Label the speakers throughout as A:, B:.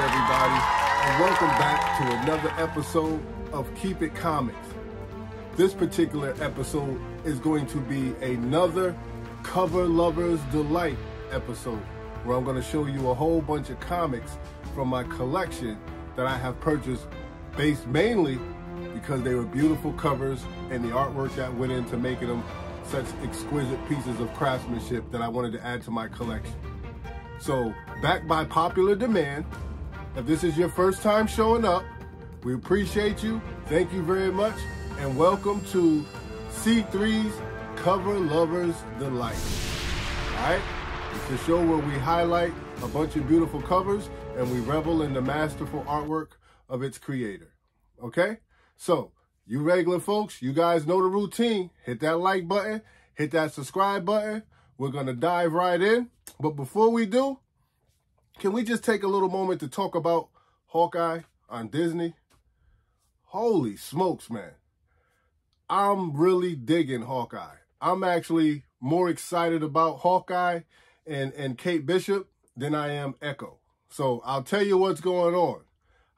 A: everybody, and welcome back to another episode of Keep It Comics. This particular episode is going to be another Cover Lover's Delight episode, where I'm going to show you a whole bunch of comics from my collection that I have purchased based mainly because they were beautiful covers and the artwork that went into making them such exquisite pieces of craftsmanship that I wanted to add to my collection. So, back by popular demand, if this is your first time showing up, we appreciate you, thank you very much, and welcome to C3's Cover Lover's Delight. Alright? It's a show where we highlight a bunch of beautiful covers and we revel in the masterful artwork of its creator. Okay? So, you regular folks, you guys know the routine. Hit that like button, hit that subscribe button. We're going to dive right in. But before we do, can we just take a little moment to talk about Hawkeye on Disney? Holy smokes, man. I'm really digging Hawkeye. I'm actually more excited about Hawkeye and Kate Bishop than I am Echo. So I'll tell you what's going on.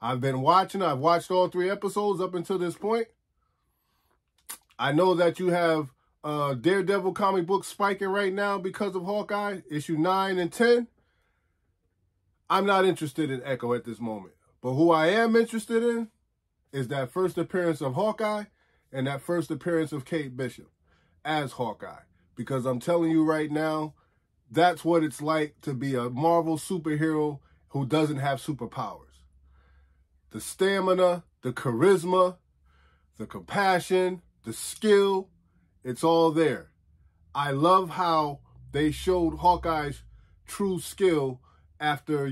A: I've watched all 3 episodes up until this point. I know that you have Daredevil comic book spiking right now because of Hawkeye, issue 9 and 10. I'm not interested in Echo at this moment. But who I am interested in is that first appearance of Hawkeye and that first appearance of Kate Bishop as Hawkeye. Because I'm telling you right now, that's what it's like to be a Marvel superhero who doesn't have superpowers. The stamina, the charisma, the compassion, the skill, it's all there. I love how they showed Hawkeye's true skill after,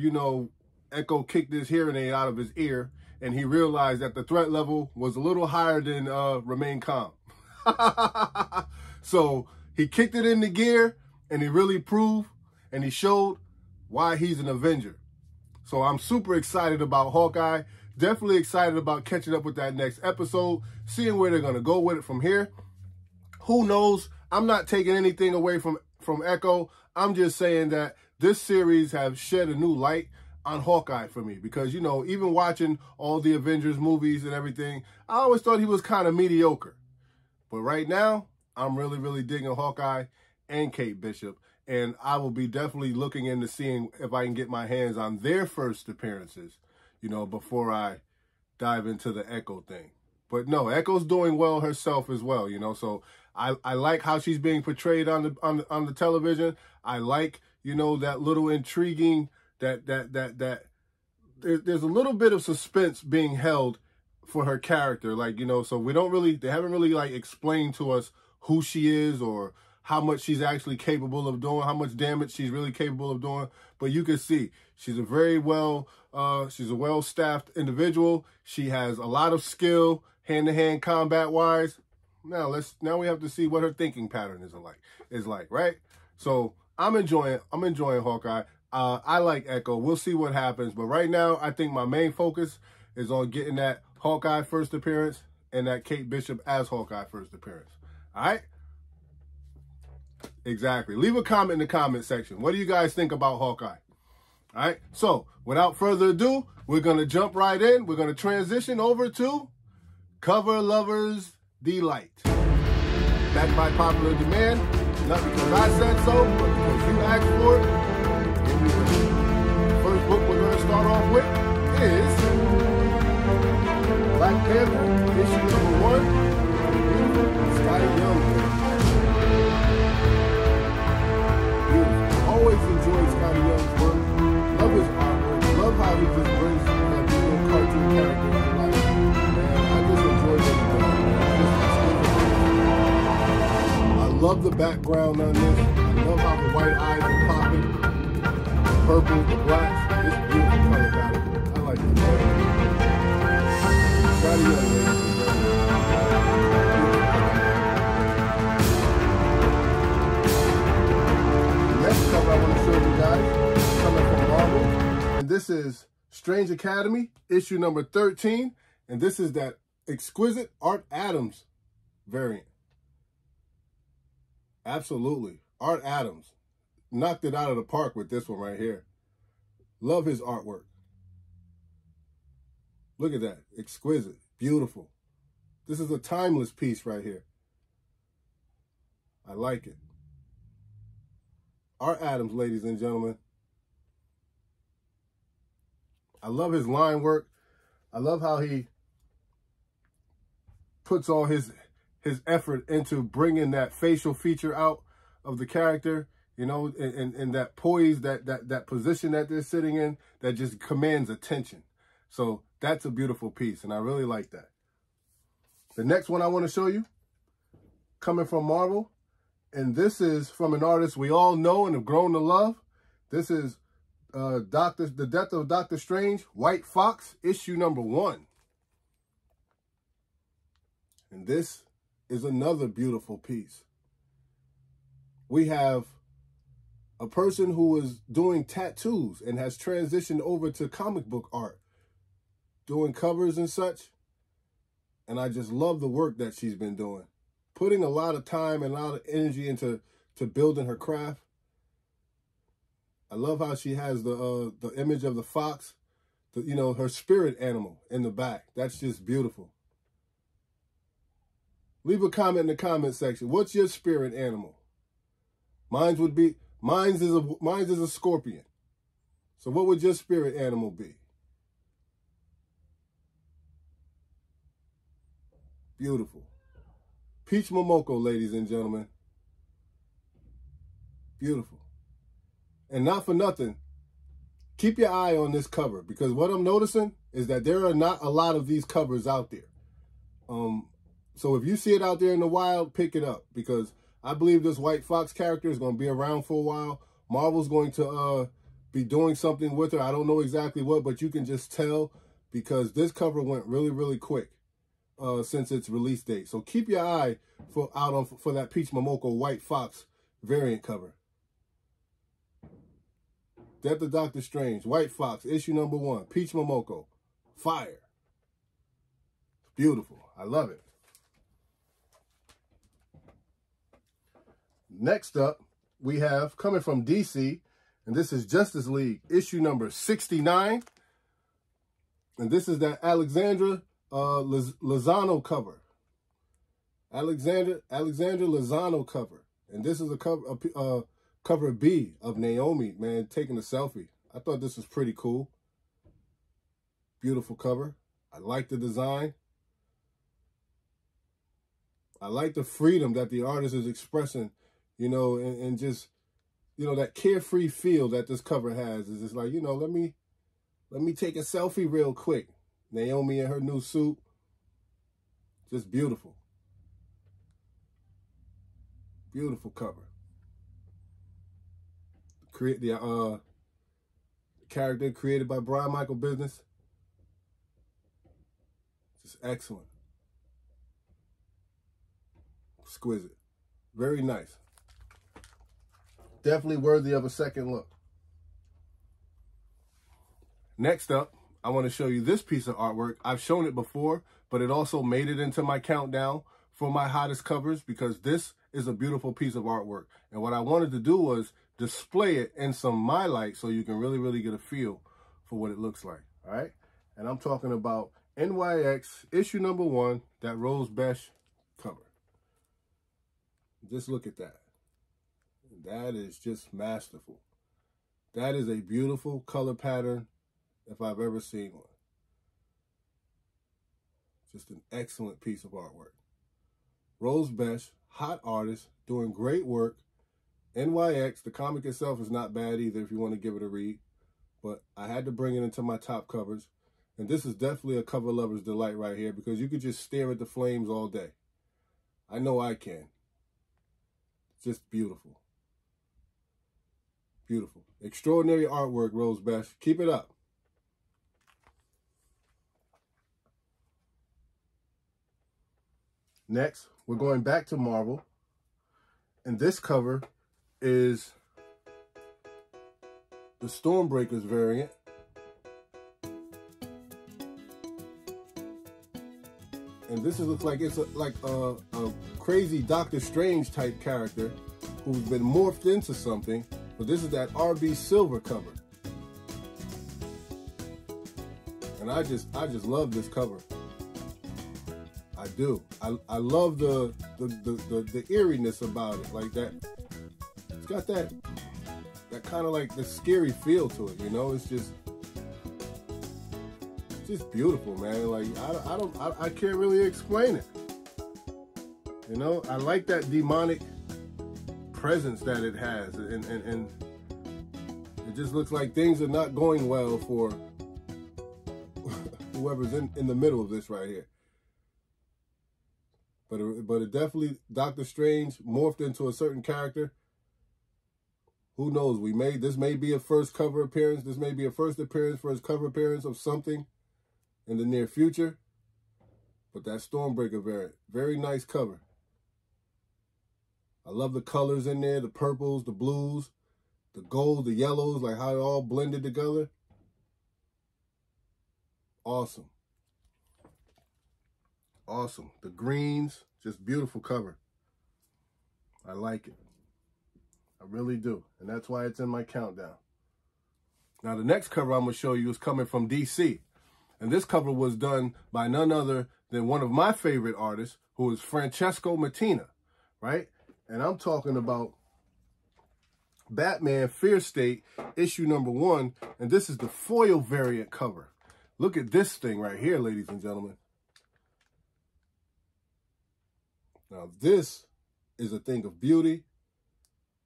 A: Echo kicked his hearing aid out of his ear and he realized that the threat level was a little higher than remain calm. So he kicked it into gear and he really proved and he showed why he's an Avenger. So I'm super excited about Hawkeye. Definitely excited about catching up with that next episode, seeing where they're going to go with it from here. Who knows? I'm not taking anything away from Echo. I'm just saying that this series has shed a new light on Hawkeye for me because, even watching all the Avengers movies and everything, I always thought he was kind of mediocre. But right now, I'm really, really digging Hawkeye and Kate Bishop. And I will be definitely looking into seeing if I can get my hands on their first appearances, before I dive into the Echo thing. But no, Echo's doing well herself as well, so I like how she's being portrayed on the television. I like, that little intriguing that there's a little bit of suspense being held for her character, so they haven't really explained to us who she is or how much she's actually capable of doing, how much damage she's really capable of doing. But you can see she's a very she's a well-staffed individual. She has a lot of skill, hand-to-hand combat-wise. Now we have to see what her thinking pattern is like, right? So I'm enjoying Hawkeye. I like Echo. We'll see what happens. But right now, I think my main focus is on getting that Hawkeye first appearance and that Kate Bishop as Hawkeye first appearance. All right? Exactly. Leave a comment in the comment section. What do you guys think about Hawkeye? All right. So, without further ado, we're going to jump right in. We're going to transition over to Cover Lover's Delight. Back by popular demand. Not because I said so, but because you asked for it. Here we go. The first book we're going to start off with is Black Panther, issue number 1. Scotty Young. Always enjoyed Scotty Young's work. Love his artwork. Love how he just brings little cartoon characters to life. Man, I just enjoyed it. I love the background on this. I love how the white eyes are popping. The purple, the black. It's beautiful color palette. I like it. Scotty Young, ladies and gentlemen. Next cover I want to show you guys is coming from Marvel, and this is Strange Academy, issue number 13, and this is that exquisite Art Adams variant. Absolutely. Art Adams knocked it out of the park with this one right here. Love his artwork. Look at that. Exquisite. Beautiful. This is a timeless piece right here. I like it. Art Adams, ladies and gentlemen. I love his line work. I love how he puts all his effort into bringing that facial feature out of the character, you know, and that poise, that position that they're sitting in, that just commands attention. So that's a beautiful piece, and I really like that. The next one I want to show you, coming from Marvel, and this is from an artist we all know and have grown to love. This is The Death of Doctor Strange, White Fox, issue number 1. And this is another beautiful piece. We have a person who is doing tattoos and has transitioned over to comic book art, doing covers and such. And I just love the work that she's been doing, putting a lot of time and a lot of energy into building her craft. I love how she has the image of the fox, you know, her spirit animal in the back. That's just beautiful. Leave a comment in the comment section. What's your spirit animal? Mine's is a scorpion. So what would your spirit animal be? Beautiful. Peach Momoko, ladies and gentlemen. Beautiful. And not for nothing, keep your eye on this cover, because what I'm noticing is that there are not a lot of these covers out there. So if you see it out there in the wild, pick it up, because I believe this White Fox character is going to be around for a while. Marvel's going to be doing something with her. I don't know exactly what, but you can just tell, because this cover went really, really quick since its release date. So keep your eye for that Peach Momoko White Fox variant cover. Death of Doctor Strange, White Fox, issue number 1, Peach Momoko, fire. Beautiful. I love it. Next up, we have, coming from DC, and this is Justice League, issue number 69. And this is that Alexandra Lozano cover. Alexandra Lozano cover. And this is a cover B of Naomi, man, taking a selfie. I thought this was pretty cool. Beautiful cover. I like the design. I like the freedom that the artist is expressing, you know, and just, you know, that carefree feel that this cover has. Is just like, you know, let me take a selfie real quick. Naomi in her new suit. Just beautiful. Beautiful cover. The character created by Brian Michael Business. Just excellent. Exquisite. Very nice. Definitely worthy of a second look. Next up, I want to show you this piece of artwork. I've shown it before, but it also made it into my countdown for my hottest covers, because this is a beautiful piece of artwork. And what I wanted to do was display it in some My Light so you can really, really get a feel for what it looks like. All right. And I'm talking about NYX issue number 1, that Rose Besh cover. Just look at that. That is just masterful. That is a beautiful color pattern if I've ever seen one. Just an excellent piece of artwork. Rose Besh, hot artist, doing great work. NYX, the comic itself is not bad either if you want to give it a read. But I had to bring it into my top covers. And this is definitely a cover lover's delight right here, because you could just stare at the flames all day. I know I can. Just beautiful. Beautiful. Extraordinary artwork, Rose Besh. Keep it up. Next, we're going back to Marvel. And this cover is the Stormbreakers variant. And this looks like it's a crazy Doctor Strange type character who's been morphed into something. But this is that RB Silver cover. And I just love this cover. I do. I love the eeriness about it. Like that. It's got that kind of like the scary feel to it, you know? It's just beautiful, man. Like I can't really explain it. You know, I like that demonic presence that it has, and it just looks like things are not going well for whoever's in the middle of this right here. But it definitely, Doctor Strange morphed into a certain character. Who knows? This may be a first cover appearance. This may be a first cover appearance of something in the near future. But that Stormbreaker variant, very nice cover. I love the colors in there, the purples, the blues, the gold, the yellows, like how it all blended together. Awesome. Awesome. The greens, just beautiful cover. I like it. I really do. And that's why it's in my countdown. Now, the next cover I'm going to show you is coming from DC. And this cover was done by none other than one of my favorite artists, who is Francesco Mattina, right? And I'm talking about Batman Fear State, issue #1. And this is the foil variant cover. Look at this thing right here, ladies and gentlemen. Now, this is a thing of beauty,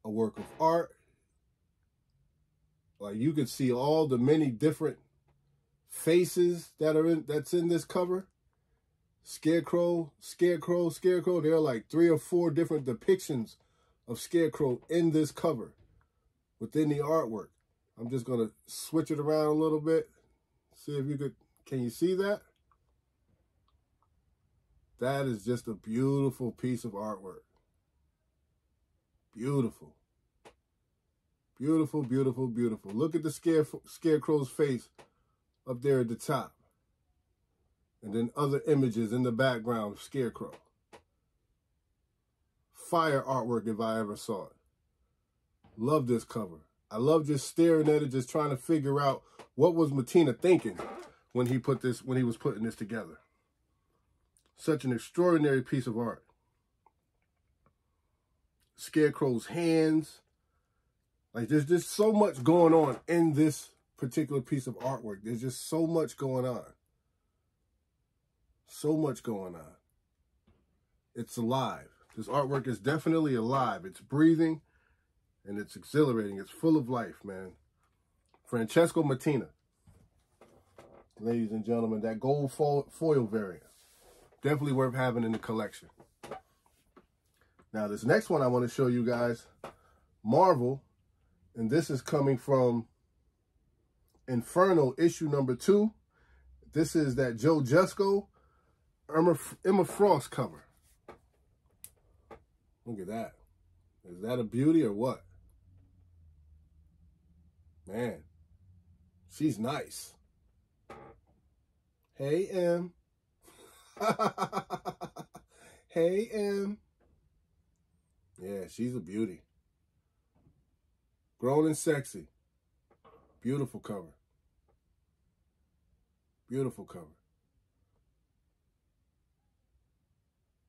A: a work of art. Like, you can see all the many different faces that's in this cover. Scarecrow. There are like 3 or 4 different depictions of Scarecrow in this cover within the artwork. I'm just going to switch it around a little bit. See if you can you see that? That is just a beautiful piece of artwork. Beautiful. Beautiful, beautiful, beautiful. Look at the Scarecrow's face up there at the top. And then other images in the background of Scarecrow. Fire artwork if I ever saw it. Love this cover. I love just staring at it, just trying to figure out what was Mattina thinking when he was putting this together. Such an extraordinary piece of art. Scarecrow's hands. Like, there's just so much going on in this particular piece of artwork. There's just so much going on. So much going on. It's alive. This artwork is definitely alive. It's breathing and it's exhilarating. It's full of life, man. Francesco Mattina. Ladies and gentlemen, that gold foil variant. Definitely worth having in the collection. Now, this next one I want to show you guys, Marvel, and this is coming from Inferno issue #2. This is that Joe Jusko, Emma Frost cover. Look at that. Is that a beauty or what? Man, she's nice. Hey, Em. Hey, Em. Yeah, she's a beauty. Grown and sexy. Beautiful cover. Beautiful cover.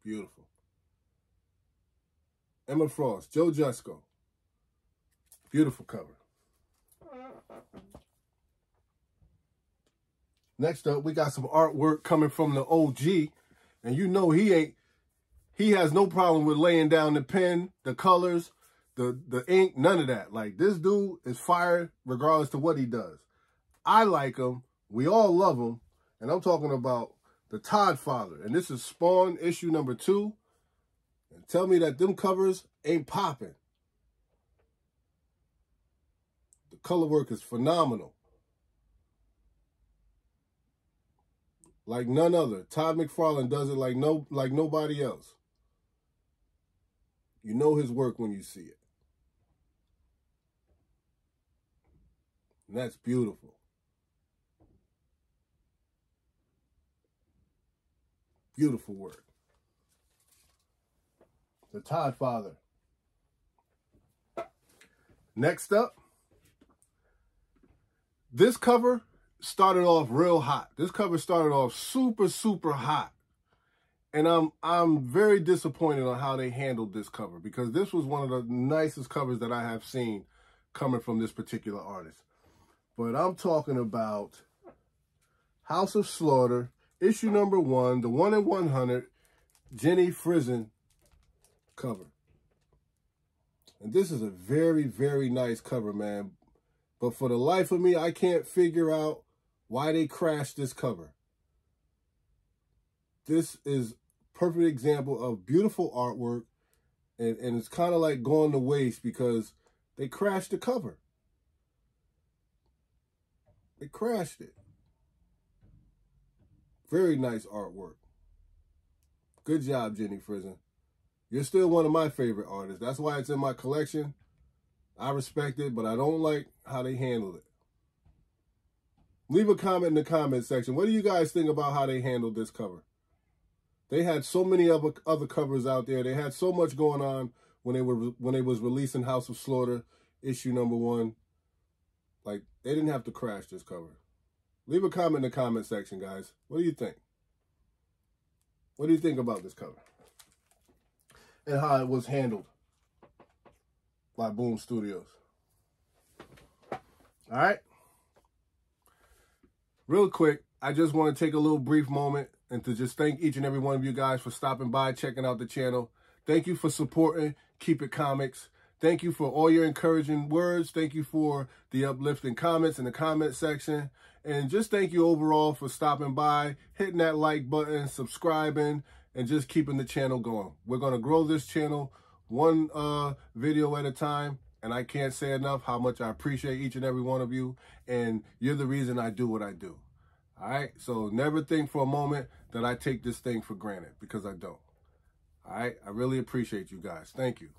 A: Beautiful. Emma Frost, Joe Jusko. Beautiful cover. Next up, we got some artwork coming from the OG. And you know he has no problem with laying down the pen, the colors, the ink, none of that. Like, this dude is fire regardless to what he does. I like him. We all love him. And I'm talking about the Todd Father. And this is Spawn issue #2. And tell me that them covers ain't popping. The color work is phenomenal. Like none other. Todd McFarlane does it like nobody else. You know his work when you see it. And that's beautiful. Beautiful work. The Todd Father. Next up, this cover started off real hot. This cover started off super, super hot. And I'm very disappointed on how they handled this cover, because this was one of the nicest covers that I have seen coming from this particular artist. But I'm talking about House of Slaughter, issue number 1, the 1 in 100, Jenny Frison cover. And this is a very, very nice cover, man. But for the life of me, I can't figure out why they crashed this cover. This is a perfect example of beautiful artwork, and it's kind of like going to waste because they crashed the cover. They crashed it. Very nice artwork. Good job, Jenny Frison. You're still one of my favorite artists. That's why it's in my collection. I respect it, but I don't like how they handled it. Leave a comment in the comment section. What do you guys think about how they handled this cover? They had so many other covers out there. They had so much going on when they was releasing House of Slaughter issue number 1. Like, they didn't have to crash this cover. Leave a comment in the comment section, guys. What do you think? What do you think about this cover? And how it was handled by Boom Studios. All right. Real quick, I just want to take a little brief moment and to just thank each and every one of you guys for stopping by, checking out the channel. Thank you for supporting Keep It Comics. Thank you for all your encouraging words. Thank you for the uplifting comments in the comment section. And just thank you overall for stopping by, hitting that like button, subscribing, and just keeping the channel going. We're going to grow this channel one video at a time. And I can't say enough how much I appreciate each and every one of you. And you're the reason I do what I do. All right? So never think for a moment that I take this thing for granted, because I don't. All right? I really appreciate you guys. Thank you.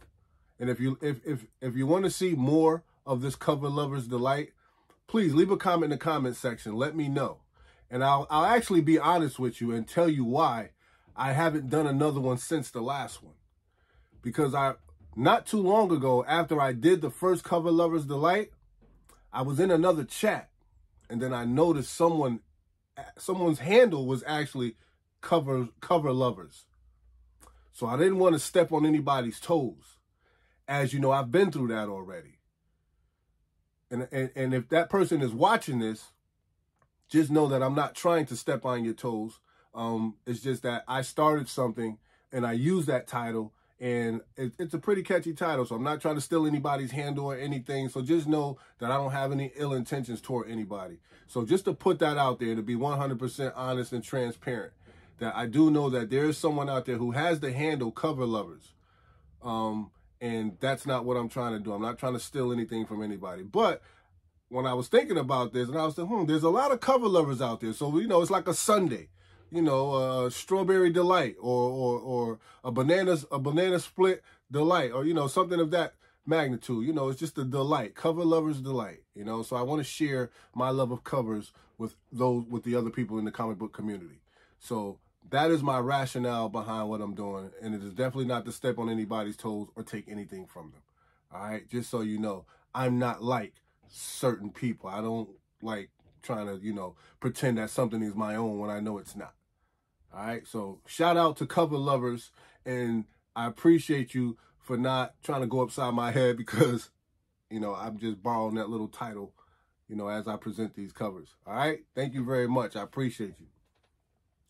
A: And if you want to see more of this cover lover's delight, please leave a comment in the comment section. Let me know. And I'll actually be honest with you and tell you why I haven't done another one since the last one. Because not too long ago, after I did the first cover lover's delight, I was in another chat, and then I noticed someone's handle was actually cover lovers. So I didn't want to step on anybody's toes. As you know, I've been through that already. And if that person is watching this, just know that I'm not trying to step on your toes. It's just that I started something and I used that title, and it's a pretty catchy title. So I'm not trying to steal anybody's handle or anything. So just know that I don't have any ill intentions toward anybody. So just to put that out there, to be 100% honest and transparent, that I do know that there is someone out there who has the handle cover lovers. And that's not what I'm trying to do. I'm not trying to steal anything from anybody. But when I was thinking about this, and I was thinking, there's a lot of cover lovers out there. So, you know, it's like a Sunday, you know, strawberry delight or a banana split delight, or, you know, something of that magnitude. You know, it's just a delight, cover lovers delight, you know. So I want to share my love of covers with the other people in the comic book community. So that is my rationale behind what I'm doing, and it is definitely not to step on anybody's toes or take anything from them. All right, just so you know, I'm not like certain people. I don't like trying to, you know, pretend that something is my own when I know it's not. All right, so shout out to cover lovers, and I appreciate you for not trying to go upside my head, because, you know, I'm just borrowing that little title, you know, as I present these covers. All right, thank you very much. I appreciate you.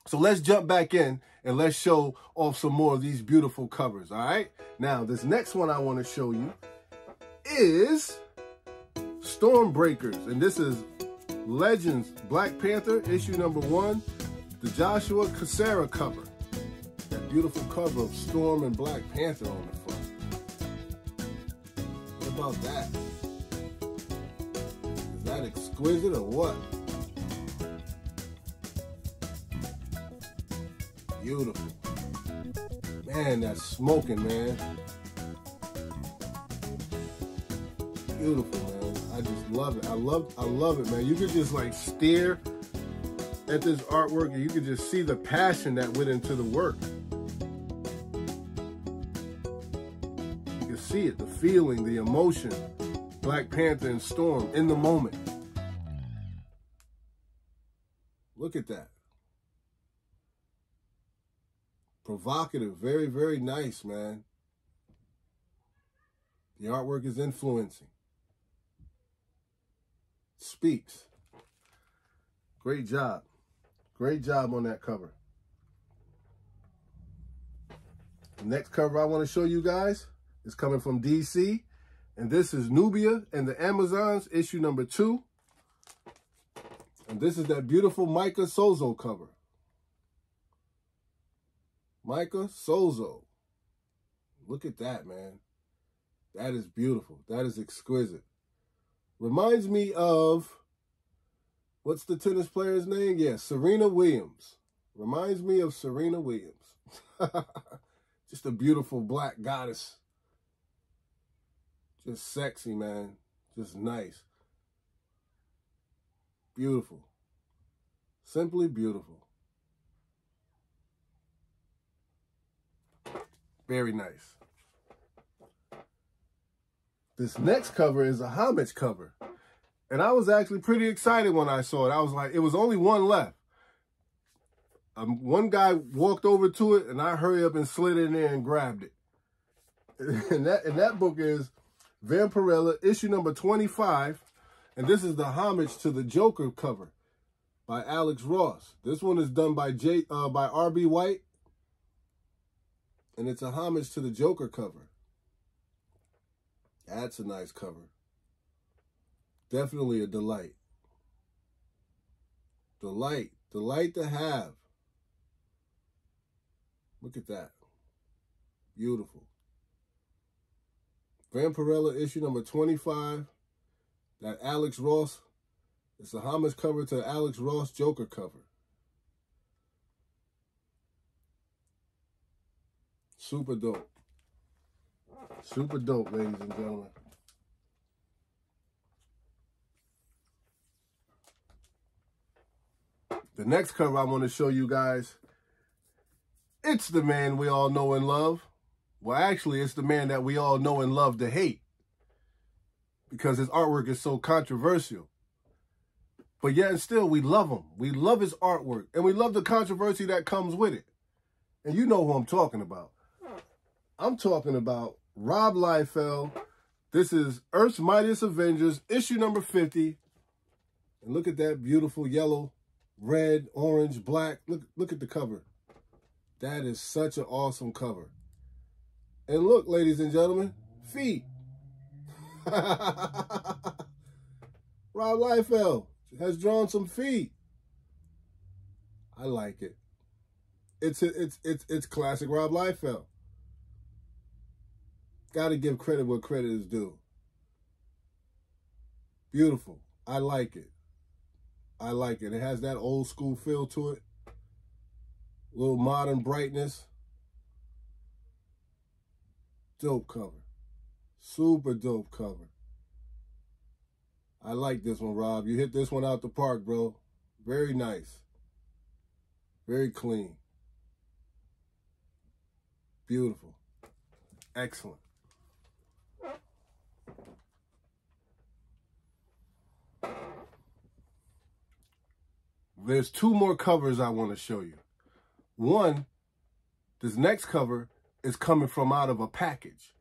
A: So let's jump back in and let's show off some more of these beautiful covers, all right? Now, this next one I want to show you is Stormbreakers, and this is Legends Black Panther, issue number 1, the Joshua Cassara cover. That beautiful cover of Storm and Black Panther on the front. What about that? Is that exquisite or what? Beautiful. Man, that's smoking, man. Beautiful, man. I just love it. I love it, man. You could just like stare at this artwork and you could just see the passion that went into the work. You can see it, the feeling, the emotion. Black Panther and Storm in the moment. Look at that. Provocative. Very, very nice, man. The artwork is influencing. Speaks. Great job. Great job on that cover. The next cover I want to show you guys is coming from DC. And this is Nubia and the Amazons, issue number 2. And this is that beautiful Micah Sozo cover. Micah Sozo. Look at that, man. That is beautiful. That is exquisite. Reminds me of, what's the tennis player's name? Yeah, Serena Williams. Reminds me of Serena Williams. Just a beautiful black goddess. Just sexy, man. Just nice. Beautiful. Simply beautiful. Very nice. This next cover is a Homage cover. And I was actually pretty excited when I saw it. I was like, it was only one left. One guy walked over to it, and I hurried up and slid in there and grabbed it. And that book is Vampirella, issue number 25. And this is the Homage to the Joker cover by Alex Ross. This one is done by R.B. White. And it's a homage to the Joker cover. That's a nice cover. Definitely a delight. Delight. Delight to have. Look at that. Beautiful. Vampirella issue number 25. That Alex Ross. It's a homage cover to Alex Ross Joker cover. Super dope. Super dope, ladies and gentlemen. The next cover I want to show you guys, it's the man we all know and love. Well, actually, it's the man that we all know and love to hate, because his artwork is so controversial. But yet and still, we love him. We love his artwork, and we love the controversy that comes with it. And you know who I'm talking about. I'm talking about Rob Liefeld. This is Earth's Mightiest Avengers, issue number 50. And look at that beautiful yellow, red, orange, black. Look at the cover. That is such an awesome cover. And look, ladies and gentlemen, feet. Rob Liefeld has drawn some feet. I like it. It's classic Rob Liefeld. Got to give credit where credit is due. Beautiful. I like it. I like it. It has that old school feel to it. A little modern brightness. Dope cover. Super dope cover. I like this one, Rob. You hit this one out the park, bro. Very nice. Very clean. Beautiful. Excellent. There's 2 more covers I want to show you. One, this next cover is coming from out of a package.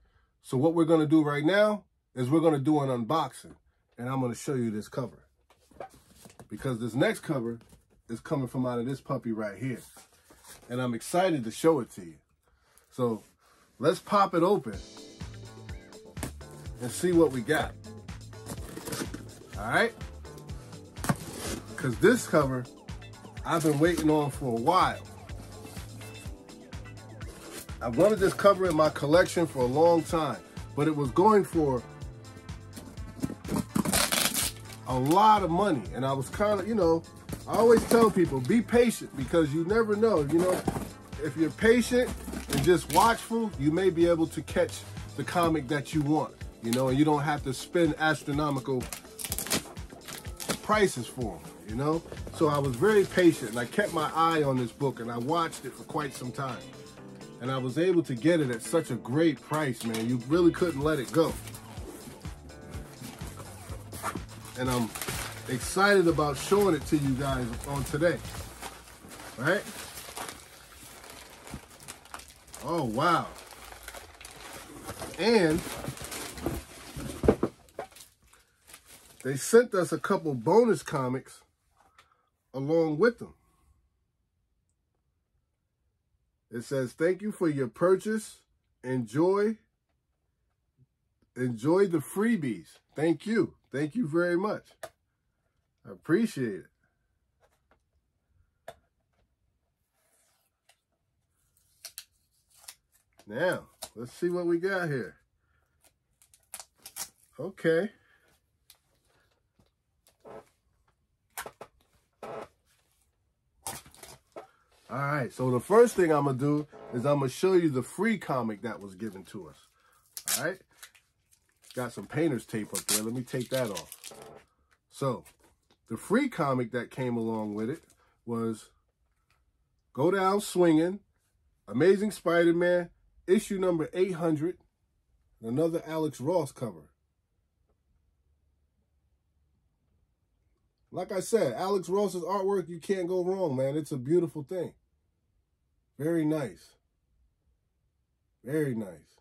A: So what we're going to do right now is we're going to do an unboxing. And I'm going to show you this cover. Because this next cover is coming from out of this puppy right here. And I'm excited to show it to you. So let's pop it open and see what we got. All right? Because this cover, I've been waiting on for a while. I've wanted this cover in my collection for a long time, but it was going for a lot of money. And I was kind of, I always tell people, be patient, because you never know, if you're patient and just watchful, you may be able to catch the comic that you want, and you don't have to spend astronomical prices for them, So I was very patient, and I kept my eye on this book, and I watched it for quite some time. And I was able to get it at such a great price, man. You really couldn't let it go. And I'm excited about showing it to you guys on today. Right? Oh, wow. And they sent us a couple bonus comics along with them. It says, thank you for your purchase. Enjoy the freebies. Thank you. Thank you very much. I appreciate it. Now, let's see what we got here. Okay. All right, so the first thing I'm going to do is I'm going to show you the free comic that was given to us. All right? Got some painter's tape up there. Let me take that off. So, the free comic that came along with it was Go Down Swinging, Amazing Spider-Man, issue number 800, another Alex Ross cover. Like I said, Alex Ross's artwork, you can't go wrong, man. It's a beautiful thing. Very nice. Very nice.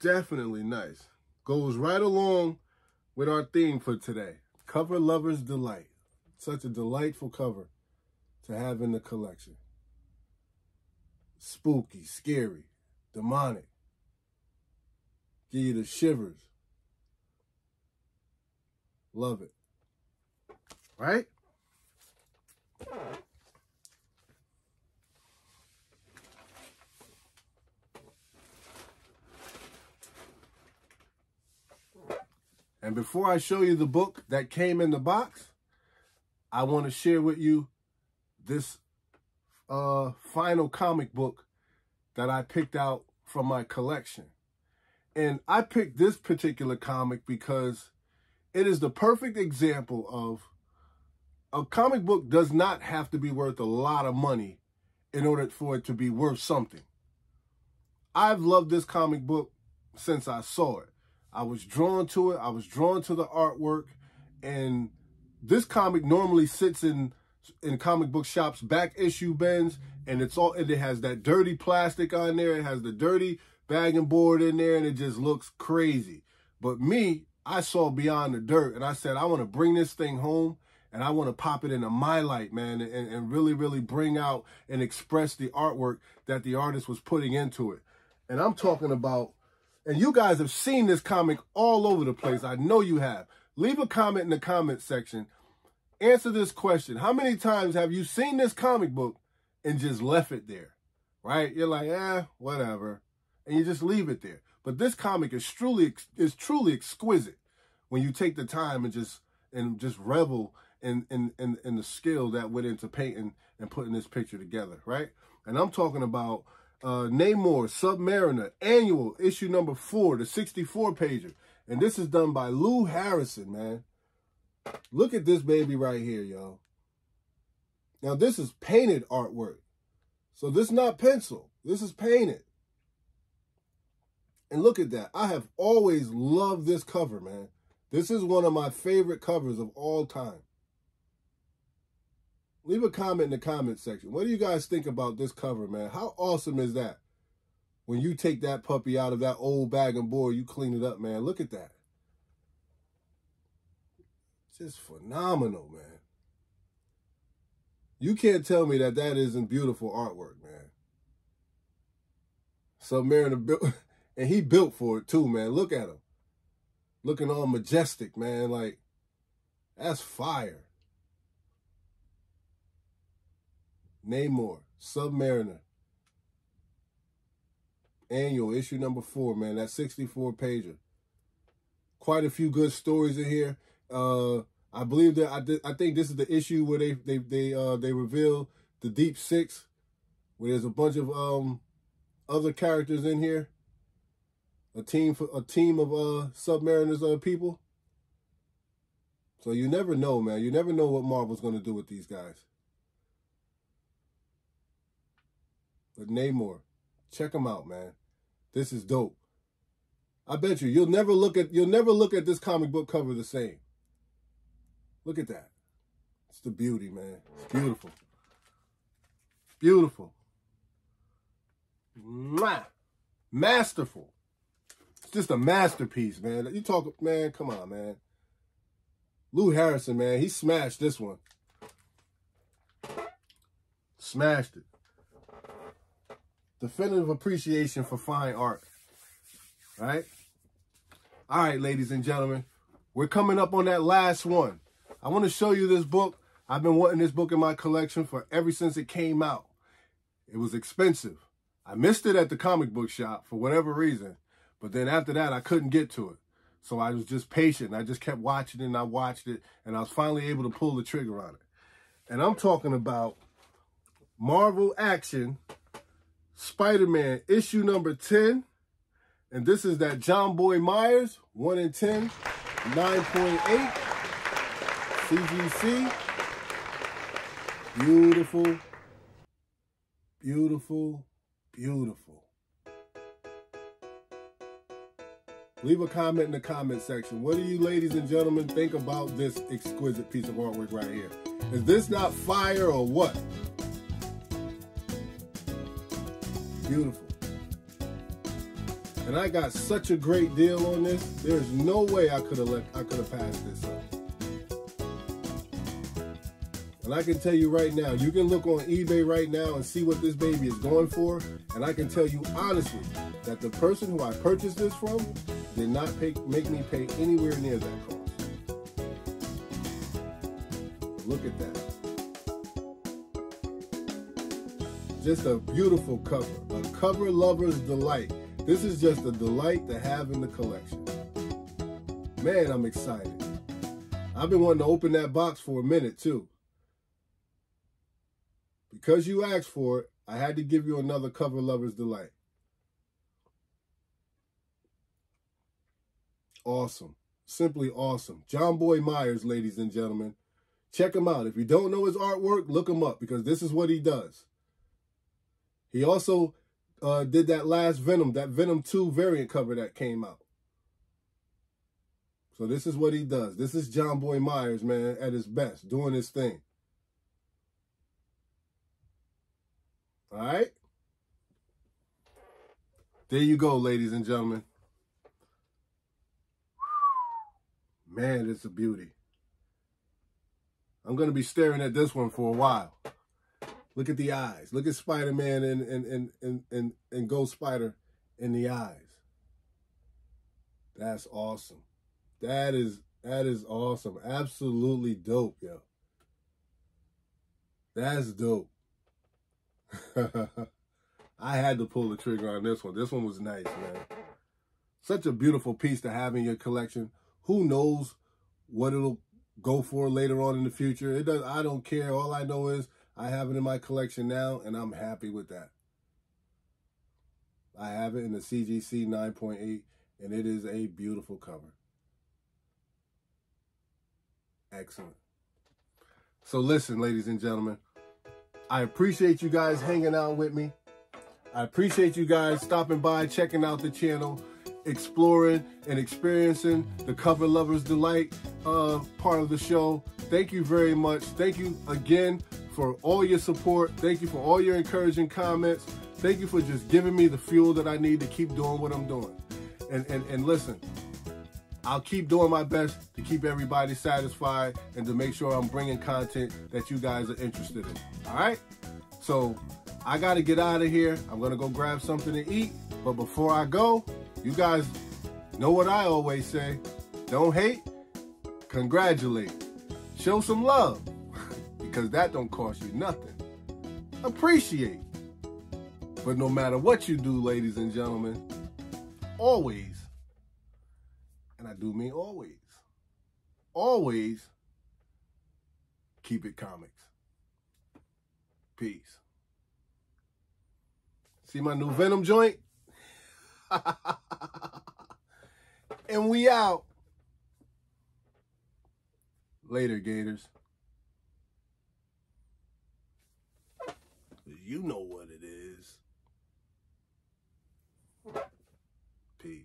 A: Definitely nice. Goes right along with our theme for today. Cover Lover's Delight. Such a delightful cover to have in the collection. Spooky, scary, demonic. Give you the shivers. Love it. Right? And before I show you the book that came in the box, I want to share with you this final comic book that I picked out from my collection. And I picked this particular comic because it is the perfect example of a comic book does not have to be worth a lot of money in order for it to be worth something. I've loved this comic book since I saw it. I was drawn to it. I was drawn to the artwork. And this comic normally sits in comic book shops' back issue bins, and it has that dirty plastic on there. It has the dirty bag and board in there, and it just looks crazy. But me, I saw beyond the dirt, and I said, I want to bring this thing home, and I want to pop it into my light, man, and really, really bring out and express the artwork that the artist was putting into it. And I'm talking about, and you guys have seen this comic all over the place. I know you have. Leave a comment in the comment section. Answer this question. How many times have you seen this comic book and just left it there? Right? You're like, whatever. And you just leave it there. But this comic is truly exquisite when you take the time and just revel in the skill that went into painting and putting this picture together, right? And I'm talking about Namor, Submariner, Annual, issue number 4, the 64-pager. And this is done by Lou Harrison, man. Look at this baby right here, y'all. Now, this is painted artwork. So this is not pencil. This is painted. And look at that. I have always loved this cover, man. This is one of my favorite covers of all time. Leave a comment in the comment section. What do you guys think about this cover, man? How awesome is that? When you take that puppy out of that old bag and board, you clean it up, man. Look at that. Just phenomenal, man. You can't tell me that that isn't beautiful artwork, man. Submariner built, and he built for it too, man. Look at him. Looking all majestic, man. Like, that's fire. Namor, Submariner. Annual, issue number 4, man. That 64-pager. Quite a few good stories in here. I believe that I think this is the issue where they reveal the Deep Six, where there's a bunch of other characters in here. A team of Submariners people. So you never know, man. You never know what Marvel's going to do with these guys. But Namor, check them out, man. This is dope. I bet you'll never look at this comic book cover the same. Look at that. It's the beauty, man. It's beautiful. Beautiful. Mwah. Masterful. It's just a masterpiece, man. You talk, man, come on, man. Lou Harrison, man, he smashed this one. Smashed it. Definitive appreciation for fine art. Right? All right, ladies and gentlemen. We're coming up on that last one. I want to show you this book. I've been wanting this book in my collection for ever since it came out. It was expensive. I missed it at the comic book shop for whatever reason. But then after that, I couldn't get to it. So I was just patient. I just kept watching it and I watched it. And I was finally able to pull the trigger on it. And I'm talking about Marvel Action Spider-Man issue number 10. And this is that John Boy Myers, 1 in 10, 9.8, CGC. Beautiful, beautiful, beautiful. Leave a comment in the comment section. What do you ladies and gentlemen think about this exquisite piece of artwork right here? Is this not fire or what? Beautiful. And I got such a great deal on this. There's no way I could have passed this up. And I can tell you right now, you can look on eBay right now and see what this baby is going for. And I can tell you honestly that the person who I purchased this from did not make me pay anywhere near that cost. Look at that. Just a beautiful cover. A cover lover's delight. This is just a delight to have in the collection. Man, I'm excited. I've been wanting to open that box for a minute too. Because you asked for it, I had to give you another cover lover's delight. Awesome. Simply awesome. John Boy Myers, ladies and gentlemen. Check him out. If you don't know his artwork, look him up because this is what he does. He also did that last Venom, that Venom 2 variant cover that came out. So this is what he does. This is John Boy Myers, man, at his best, doing his thing. All right? There you go, ladies and gentlemen. Man, it's a beauty. I'm going to be staring at this one for a while. Look at the eyes. Look at Spider-Man and Ghost Spider in the eyes. That's awesome. That is awesome. Absolutely dope, yo. That's dope. I had to pull the trigger on this one. This one was nice, man. Such a beautiful piece to have in your collection. Who knows what it'll go for later on in the future? It does. I don't care. All I know is I have it in my collection now, and I'm happy with that. I have it in the CGC 9.8, and it is a beautiful cover. Excellent. So listen, ladies and gentlemen, I appreciate you guys hanging out with me. I appreciate you guys stopping by, checking out the channel, exploring and experiencing the Cover Lover's Delight part of the show. Thank you very much. Thank you again for all your support. Thank you for all your encouraging comments. Thank you for just giving me the fuel that I need to keep doing what I'm doing. And listen, I'll keep doing my best to keep everybody satisfied and to make sure I'm bringing content that you guys are interested in. All right? So I got to get out of here. I'm going to go grab something to eat. But before I go, you guys know what I always say. Don't hate, congratulate. Show some love, because that don't cost you nothing. Appreciate. But no matter what you do, ladies and gentlemen, always, and I do mean always, always keep it comics. Peace. See my new Venom joint? And we out. Later, Gators. You know what it is. Peace.